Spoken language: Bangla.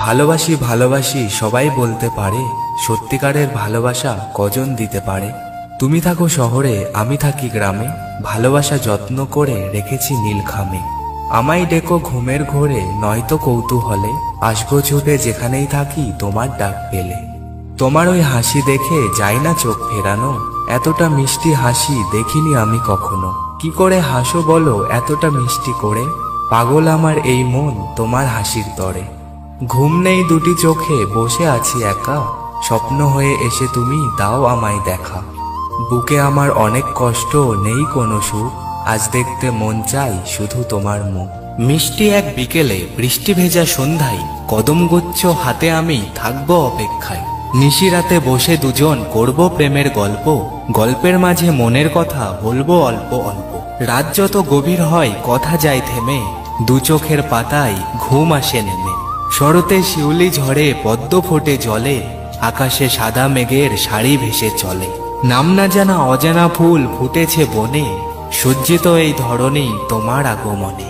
ভালোবাসি ভালোবাসি সবাই বলতে পারে, সত্যিকারের ভালোবাসা কজন দিতে পারে। তুমি থাকো শহরে, আমি থাকি গ্রামে, ভালোবাসা যত্ন করে রেখেছি নীলখামে। আমায় ডেকো ঘুমের ঘোরে, নয়তো কৌতূহলে, আসবো ছুটে যেখানেই থাকি তোমার ডাক পেলে। তোমার ওই হাসি দেখে যায় না চোখ ফেরানো, এতটা মিষ্টি হাসি দেখিনি আমি কখনো। কি করে হাসো বলো এতটা মিষ্টি করে, পাগল আমার এই মন তোমার হাসির তরে। ঘুম নেই দুটি চোখে, বসে আছি একা, স্বপ্ন হয়ে এসে তুমি দাও আমায় দেখা। বুকে আমার অনেক কষ্ট, নেই কোনো সুখ, আজ দেখতে মন চাই শুধু তোমার মুখ। মিষ্টি এক বিকেলে, বৃষ্টি ভেজা সন্ধ্যায়, কদমগুচ্ছ হাতে আমি থাকবো অপেক্ষায়। নিশিরাতে বসে দুজন করব প্রেমের গল্প, গল্পের মাঝে মনের কথা বলবো অল্প অল্প। রাত যত গভীর হয় কথা যায় থেমে, দু চোখের পাতায় ঘুম আসে নেমে। শরতে শিউলি ঝরে, পদ্ম ফোটে জলে, আকাশে সাদা মেঘের শাড়ি ভেসে চলে। নাম না জানা অজানা ফুল ফুটেছে বনে, সজ্জিত এই ধরনী তোমার আগমনে।